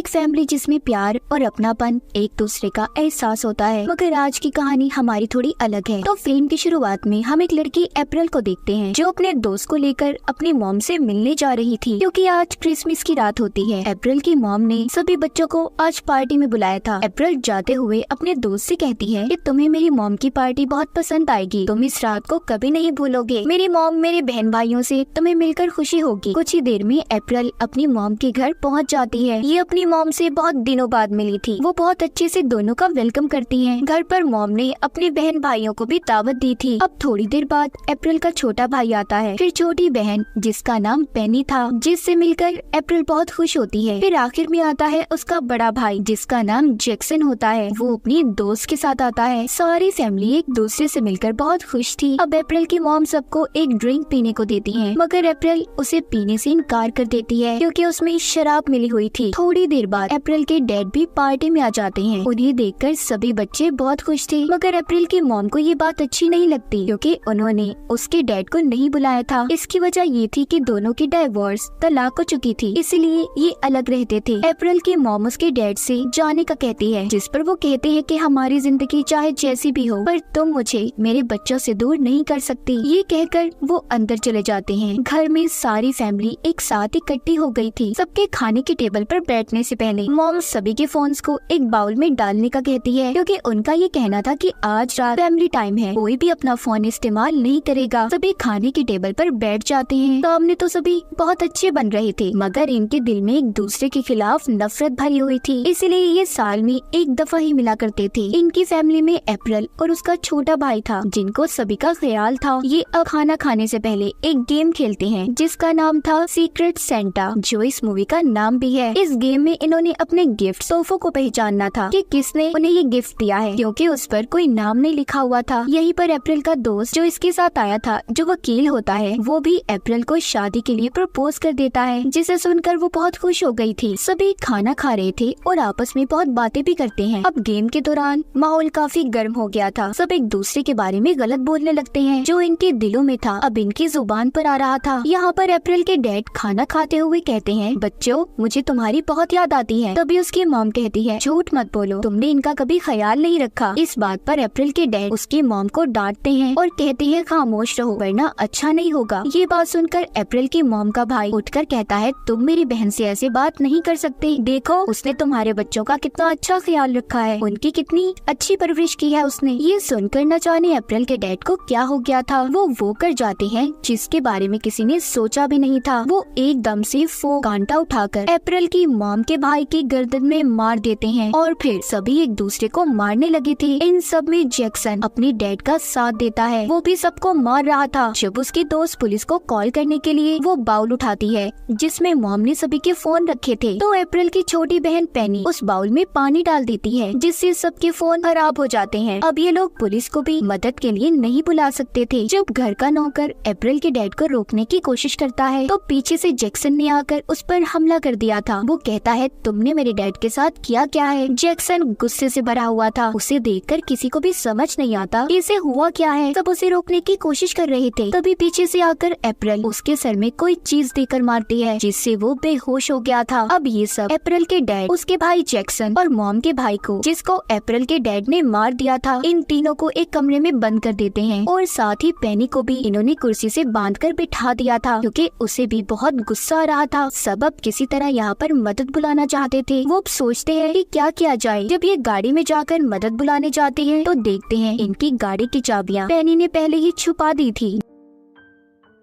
एक फैमिली जिसमें प्यार और अपनापन एक दूसरे का एहसास होता है। मगर आज की कहानी हमारी थोड़ी अलग है। तो फिल्म की शुरुआत में हम एक लड़की अप्रैल को देखते हैं जो अपने दोस्त को लेकर अपनी मॉम से मिलने जा रही थी, क्योंकि आज क्रिसमस की रात होती है। अप्रैल की मॉम ने सभी बच्चों को आज पार्टी में बुलाया था। अप्रैल जाते हुए अपने दोस्त से कहती है कि तुम्हें मेरी मॉम की पार्टी बहुत पसंद आएगी, तुम इस रात को कभी नहीं भूलोगे। मेरी मॉम मेरे बहन भाइयों से तुम्हें मिलकर खुशी होगी। कुछ ही देर में अप्रैल अपनी मॉम के घर पहुंच जाती है। ये अपनी मॉम से बहुत दिनों बाद मिली थी। वो बहुत अच्छे से दोनों का वेलकम करती हैं। घर पर मॉम ने अपने बहन भाइयों को भी दावत दी थी। अब थोड़ी देर बाद अप्रैल का छोटा भाई आता है, फिर छोटी बहन जिसका नाम पेनी था, जिससे मिलकर अप्रैल बहुत खुश होती है। फिर आखिर में आता है उसका बड़ा भाई जिसका नाम जैक्सन होता है। वो अपनी दोस्त के साथ आता है। सारी फैमिली एक दूसरे से मिलकर बहुत खुश थी। अब अप्रैल की मॉम सबको एक ड्रिंक पीने को देती है, मगर अप्रैल उसे पीने से इनकार कर देती है क्योंकि उसमें शराब मिली हुई थी। थोड़ी देर बाद अप्रैल के डैड भी पार्टी में आ जाते हैं। उन्हें देखकर सभी बच्चे बहुत खुश थे, मगर अप्रैल की मॉम को ये बात अच्छी नहीं लगती क्योंकि उन्होंने उसके डैड को नहीं बुलाया था। इसकी वजह ये थी कि दोनों की डाइवोर्स तलाक हो चुकी थी, इसलिए ये अलग रहते थे। अप्रैल की मॉम उसके डैड से जाने का कहती है, जिस पर वो कहते हैं कि हमारी जिंदगी चाहे जैसी भी हो, पर तुम मुझे मेरे बच्चों से दूर नहीं कर सकती। ये कहकर वो अंदर चले जाते हैं। घर में सारी फैमिली एक साथ इकट्ठी हो गई थी। सबके खाने की टेबल पर बैठने से पहले मॉम सभी के फोन्स को एक बाउल में डालने का कहती है, क्योंकि उनका ये कहना था कि आज रात फैमिली टाइम है, कोई भी अपना फोन इस्तेमाल नहीं करेगा। सभी खाने की टेबल पर बैठ जाते हैं। सामने तो सभी बहुत अच्छे बन रहे थे, मगर इनके दिल में एक दूसरे के खिलाफ नफरत भरी हुई थी, इसलिए ये साल में एक दफा ही मिला करते थे। इनकी फैमिली में अप्रैल और उसका छोटा भाई था, जिनको सभी का ख्याल था। ये अब खाना खाने से पहले एक गेम खेलते हैं जिसका नाम था सीक्रेट सेंटा, जो इस मूवी का नाम भी है। इस गेम में इन्होंने अपने गिफ्ट सोफो को पहचानना था कि किसने उन्हें ये गिफ्ट दिया है, क्योंकि उस पर कोई नाम नहीं लिखा हुआ था। यहीं पर अप्रैल का दोस्त जो इसके साथ आया था, जो वकील होता है, वो भी अप्रैल को शादी के लिए प्रपोज कर देता है, जिसे सुनकर वो बहुत खुश हो गई थी। सभी खाना खा रहे थे और आपस में बहुत बातें भी करते हैं। अब गेम के दौरान माहौल काफी गर्म हो गया था। सब एक दूसरे के बारे में गलत बोलने लगते हैं, जो इनके दिलों में था अब इनकी जुबान पर आ रहा था। यहाँ पर अप्रैल के डैड खाना खाते हुए कहते हैं, बच्चों मुझे तुम्हारी बहुत याद आती है। तभी उसकी मॉम कहती है, झूठ मत बोलो, तुमने इनका कभी ख्याल नहीं रखा। इस बात पर अप्रैल के डैड उसकी मॉम को डांटते हैं और कहते हैं, खामोश रहो वरना अच्छा नहीं होगा। ये बात सुनकर अप्रैल की मॉम का भाई उठकर कहता है, तुम मेरी बहन से ऐसे बात नहीं कर सकते। देखो उसने तुम्हारे बच्चों का कितना अच्छा ख्याल रखा है, उनकी कितनी अच्छी परवरिश की है उसने। ये सुनकर न जाने अप्रैल के डैड को क्या हो गया था। वो कर जाते हैं जिसके बारे में किसी ने सोचा भी नहीं था। वो एकदम से कांटा उठाकर अप्रैल की मॉम के भाई की गर्दन में मार देते हैं और फिर सभी एक दूसरे को मारने लगे थे। इन सब में जैक्सन अपने डैड का साथ देता है, वो भी सबको मार रहा था। जब उसकी दोस्त पुलिस को कॉल करने के लिए वो बाउल उठाती है जिसमें मॉम ने सभी के फोन रखे थे, तो अप्रैल की छोटी बहन पेनी उस बाउल में पानी डाल देती है, जिससे सबके फोन खराब हो जाते हैं। अब ये लोग पुलिस को भी मदद के लिए नहीं बुला सकते थे। जब घर का नौकर अप्रैल के डैड को रोकने की कोशिश करता है, तो पीछे से जैक्सन ने आकर उस पर हमला कर दिया था। वो कहता है, तुमने मेरे डैड के साथ किया क्या है। जैक्सन गुस्से से भरा हुआ था। उसे देखकर किसी को भी समझ नहीं आता कि इसे हुआ क्या है। सब उसे रोकने की कोशिश कर रहे थे, तभी पीछे से आकर अप्रैल उसके सर में कोई चीज देकर मारती है, जिससे वो बेहोश हो गया था। अब ये सब अप्रैल के डैड, उसके भाई जैक्सन और मॉम के भाई को, जिसको अप्रैल के डैड ने मार दिया था, इन तीनों को एक कमरे में बंद कर देते हैं और साथ ही पेनी को भी इन्होंने कुर्सी से बांधकर बिठा दिया था, क्योंकि उसे भी बहुत गुस्सा आ रहा था। सब अब किसी तरह यहाँ पर मदद बुलाना चाहते थे। वो अब सोचते हैं कि क्या किया जाए। जब ये गाड़ी में जाकर मदद बुलाने जाते हैं, तो देखते हैं इनकी गाड़ी की चाबियाँ पेनी ने पहले ही छुपा दी थी।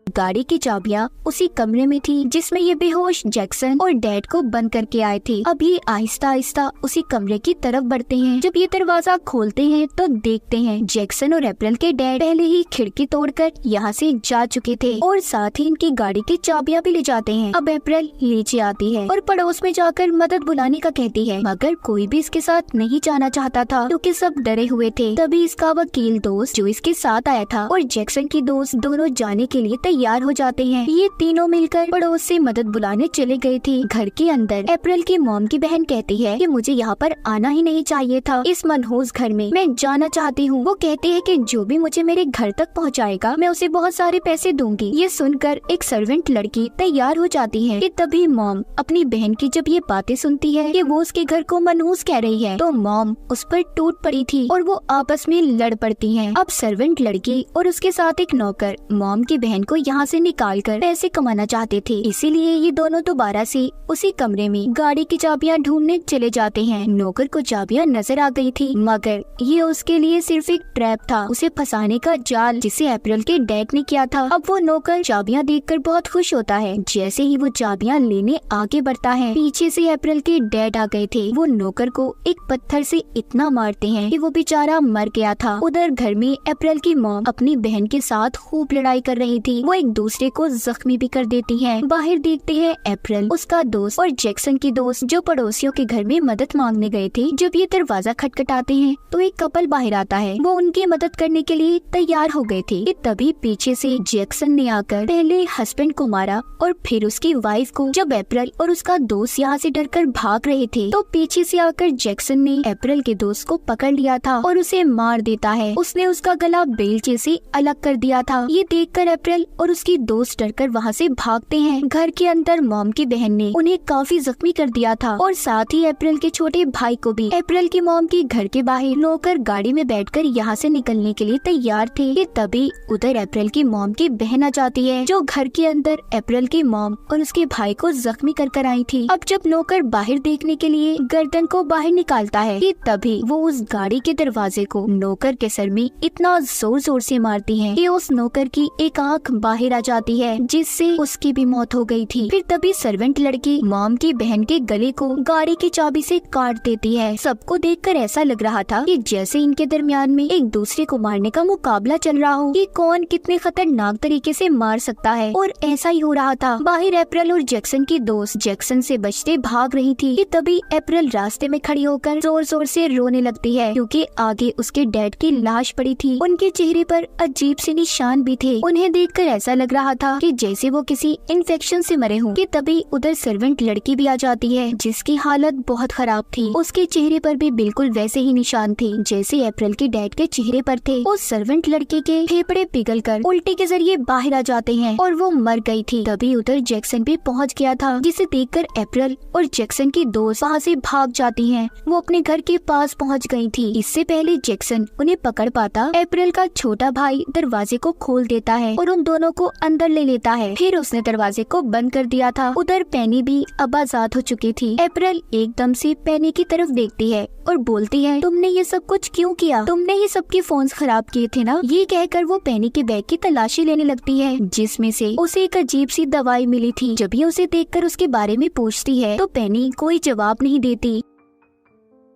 गाड़ी की चाबियां उसी कमरे में थी जिसमें ये बेहोश जैक्सन और डैड को बंद करके आए थे। अब ये आहिस्ता आहिस्ता उसी कमरे की तरफ बढ़ते हैं। जब ये दरवाजा खोलते हैं तो देखते हैं जैक्सन और अप्रैल के डैड पहले ही खिड़की तोड़कर यहाँ से जा चुके थे और साथ ही इनकी गाड़ी की चाबियां भी ले जाते हैं। अब अप्रैल नीचे आती है और पड़ोस में जाकर मदद बुलाने का कहती है, मगर कोई भी इसके साथ नहीं जाना चाहता था क्योंकि सब डरे हुए थे। तभी इसका वकील दोस्त जो इसके साथ आया था और जैक्सन की दोस्त दोनों जाने के लिए तैयार तैयार हो जाते हैं। ये तीनों मिलकर पड़ोस से मदद बुलाने चले गए थे। घर के अंदर अप्रैल की मॉम की बहन कहती है कि मुझे यहाँ पर आना ही नहीं चाहिए था, इस मनहूस घर में मैं जाना चाहती हूँ। वो कहती है कि जो भी मुझे मेरे घर तक पहुँचाएगा मैं उसे बहुत सारे पैसे दूंगी। ये सुनकर एक सर्वेंट लड़की तैयार हो जाती है कि तभी मॉम अपनी बहन की जब ये बातें सुनती है कि वो उसके घर को मनहूस कह रही है, तो मॉम उस पर टूट पड़ी थी और वो आपस में लड़ पड़ती हैं। अब सर्वेंट लड़की और उसके साथ एक नौकर मॉम की बहन को यहाँ से निकालकर पैसे कमाना चाहते थे, इसीलिए ये दोनों दोबारा से उसी कमरे में गाड़ी की चाबियां ढूंढने चले जाते हैं। नौकर को चाबियां नजर आ गई थी, मगर ये उसके लिए सिर्फ एक ट्रैप था, उसे फंसाने का जाल जिसे अप्रैल के डैड ने किया था। अब वो नौकर चाबियां देखकर बहुत खुश होता है। जैसे ही वो चाबियां लेने आगे बढ़ता है, पीछे से अप्रैल के डैड आ गए थे। वो नौकर को एक पत्थर से इतना मारते हैं कि वो बेचारा मर गया था। उधर घर में अप्रैल की मॉम अपनी बहन के साथ खूब लड़ाई कर रही थी, वो एक दूसरे को जख्मी भी कर देती है। बाहर देखते हैं अप्रैल, उसका दोस्त और जैक्सन की दोस्त जो पड़ोसियों के घर में मदद मांगने गए थे। जब ये दरवाजा खटखटाते हैं तो एक कपल बाहर आता है, वो उनकी मदद करने के लिए तैयार हो गए थे कि तभी पीछे से जैक्सन ने आकर पहले हस्बैंड को मारा और फिर उसकी वाइफ को। जब अप्रैल और उसका दोस्त यहाँ से डरकर भाग रहे थे तो पीछे से आकर जैक्सन ने अप्रैल के दोस्त को पकड़ लिया था और उसे मार देता है। उसने उसका गला बेलचे से अलग कर दिया था। ये देखकर अप्रैल और उसकी दोस्त डरकर वहाँ से भागते हैं। घर के अंदर मॉम की बहन ने उन्हें काफी जख्मी कर दिया था और साथ ही अप्रैल के छोटे भाई को भी। अप्रैल की मॉम की घर के बाहर नौकर गाड़ी में बैठकर यहाँ से निकलने के लिए तैयार थे कि तभी उधर अप्रैल की मॉम की बहन आ जाती है, जो घर के अंदर अप्रैल की मॉम और उसके भाई को जख्मी कर आई थी। अब जब नौकर बाहर देखने के लिए गर्दन को बाहर निकालता है कि तभी वो उस गाड़ी के दरवाजे को नौकर के सर में इतना जोर जोर से मारती है कि उस नौकर की एक आंख बाहर आ जाती है, जिससे उसकी भी मौत हो गई थी। फिर तभी सर्वेंट लड़की मॉम की बहन के गले को गाड़ी की चाबी से काट देती है। सबको देखकर ऐसा लग रहा था कि जैसे इनके दरमियान में एक दूसरे को मारने का मुकाबला चल रहा हो कि कौन कितने खतरनाक तरीके से मार सकता है, और ऐसा ही हो रहा था। बाहर अप्रैल और जैक्सन की दोस्त जैक्सन से बचते भाग रही थी कि तभी अप्रैल रास्ते में खड़ी होकर जोर जोर से रोने लगती है, क्योंकि आगे उसके डैड की लाश पड़ी थी। उनके चेहरे पर अजीब से निशान भी थे। उन्हें देखकर ऐसा लग रहा था कि जैसे वो किसी इन्फेक्शन से मरे हों। कि तभी उधर सर्वेंट लड़की भी आ जाती है, जिसकी हालत बहुत खराब थी। उसके चेहरे पर भी बिल्कुल वैसे ही निशान थे जैसे अप्रैल के डैड के चेहरे पर थे। उस सर्वेंट लड़के के फेफड़े पिघलकर उल्टी के जरिए बाहर आ जाते हैं और वो मर गई थी। तभी उधर जैक्सन भी पहुंच गया था, जिसे देखकर अप्रैल और जैक्सन की दोस्त वहाँ से भाग जाती हैं। वो अपने घर के पास पहुँच गई थी। इससे पहले जैक्सन उन्हें पकड़ पाता, अप्रैल का छोटा भाई दरवाजे को खोल देता है और उन दोनों को अंदर ले लेता है। फिर उसने दरवाजे को बंद कर दिया था। उधर पेनी भी अब आजाद हो चुकी थी। अप्रैल एकदम से पेनी की तरफ देखती है और बोलती है, तुमने ये सब कुछ क्यों किया? तुमने ही सबके फोन्स खराब किए थे ना? ये कहकर वो पेनी के बैग की तलाशी लेने लगती है, जिसमें से उसे एक अजीब सी दवाई मिली थी। जब ये उसे देखकर उसके बारे में पूछती है तो पेनी कोई जवाब नहीं देती।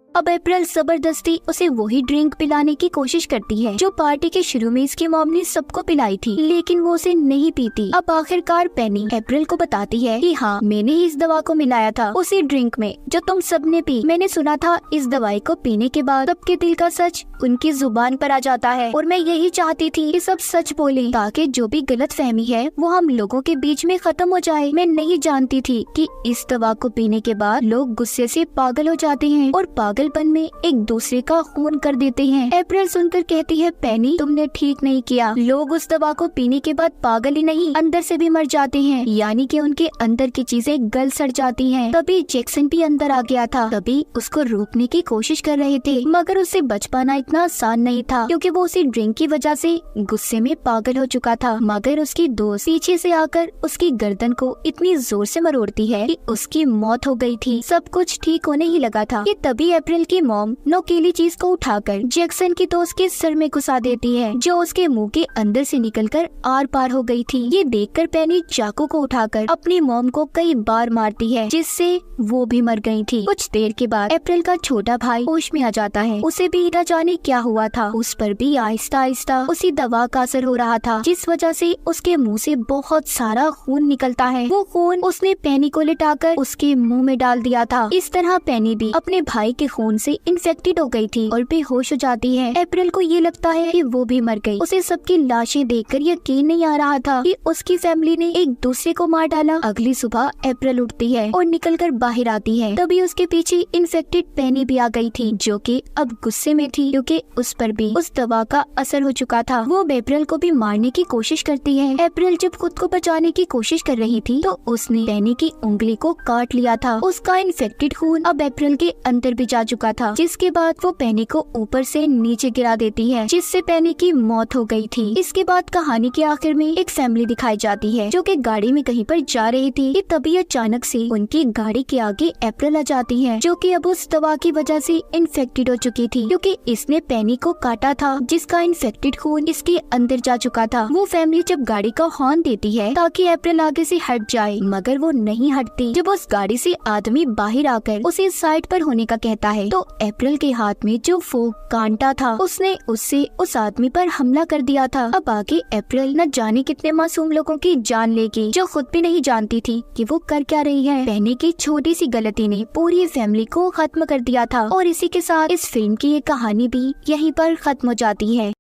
अब अप्रैल जबरदस्ती उसे वही ड्रिंक पिलाने की कोशिश करती है जो पार्टी के शुरू में इसकी मॉम ने सबको पिलाई थी, लेकिन वो उसे नहीं पीती। अब आखिरकार पेनी अप्रैल को बताती है कि हाँ, मैंने ही इस दवा को मिलाया था उसी ड्रिंक में जो तुम सबने पी। मैंने सुना था इस दवाई को पीने के बाद सबके दिल का सच उनकी जुबान पर आ जाता है, और मैं यही चाहती थी कि सब सच बोले ताकि जो भी गलतफहमी है वो हम लोगों के बीच में खत्म हो जाए। मैं नहीं जानती थी कि इस दवा को पीने के बाद लोग गुस्से से पागल हो जाते हैं और पागलपन में एक दूसरे का खून कर देते हैं। अप्रैल सुनकर कहती है, पेनी तुमने ठीक नहीं किया। लोग उस दवा को पीने के बाद पागल ही नहीं, अंदर से भी मर जाते हैं, यानी कि उनके अंदर की चीजें गल सड़ जाती हैं। तभी जैक्सन भी अंदर आ गया था। तभी उसको रोकने की कोशिश कर रहे थे, मगर उससे बच पाना इतना आसान नहीं था, क्योंकि वो उसी ड्रिंक की वजह से गुस्से में पागल हो चुका था। मगर उसकी दोस्त पीछे से आकर उसकी गर्दन को इतनी जोर से मरोड़ती है कि उसकी मौत हो गई थी। सब कुछ ठीक होने ही लगा था कि तभी अप्रैल की मॉम नोकीली चीज को उठाकर जैक्सन की दोस्त के सर में घुसा देती है, जो उसके मुंह के अंदर से निकलकर आर पार हो गई थी। ये देखकर पेनी चाकू को उठाकर अपनी मॉम को कई बार मारती है, जिससे वो भी मर गई थी। कुछ देर के बाद अप्रैल का छोटा भाई होश में आ जाता है। उसे भी न जाने क्या हुआ था, उस पर भी आहिस्ता आहिस्ता उसी दवा का असर हो रहा था, जिस वजह से उसके मुंह से बहुत सारा खून निकलता है। वो खून उसने पेनी को लिटाकर उसके मुंह में डाल दिया था। इस तरह पेनी भी अपने भाई के खून से इन्फेक्टेड हो गई थी और बेहोश हो जाती है। अप्रैल को ये लगता है कि वो भी मर गई। उसे सबकी लाशें देखकर यकीन नहीं आ रहा था कि उसकी फैमिली ने एक दूसरे को मार डाला। अगली सुबह अप्रैल उठती है और निकलकर बाहर आती है। तभी उसके पीछे इन्फेक्टेड पेनी भी आ गई थी, जो कि अब गुस्से में थी क्योंकि उस पर भी उस दवा का असर हो चुका था। वो अप्रैल को भी मारने की कोशिश करती है। अप्रैल जब खुद को बचाने की कोशिश कर रही थी तो उसने पेनी की उंगली को काट लिया था। उसका इन्फेक्टेड खून अब अप्रैल के अंदर भी जा चुका था, जिसके बाद वो पेनी को ऊपर से नीचे गिरा देती है, जिससे पेनी की मौत हो गई थी। इसके बाद कहानी के आखिर में एक फैमिली दिखाई जाती है जो कि गाड़ी में कहीं पर जा रही थी कि तभी अचानक से उनकी गाड़ी के आगे अप्रैल आ जाती है, जो कि अब उस दवा की वजह से इन्फेक्टेड हो चुकी थी क्योंकि इसने पेनी को काटा था, जिसका इन्फेक्टेड खून इसके अंदर जा चुका था। वो फैमिली जब गाड़ी का हॉर्न देती है ताकि अप्रैल आगे से हट जाए, मगर वो नहीं हटती। जब उस गाड़ी से आदमी बाहर आकर उसे साइड पर होने का कहता है तो अप्रैल के हाथ में जो फोक कांटा था उसने उससे उस आदमी पर हमला कर दिया था। अब आगे अप्रैल न जाने कितने मासूम लोगों की जान लेगी, जो खुद भी नहीं जानती थी कि वो कर क्या रही है। पेनी की छोटी सी गलती ने पूरी फैमिली को खत्म कर दिया था और इसी के साथ इस फिल्म की ये कहानी भी यहीं पर खत्म हो जाती है।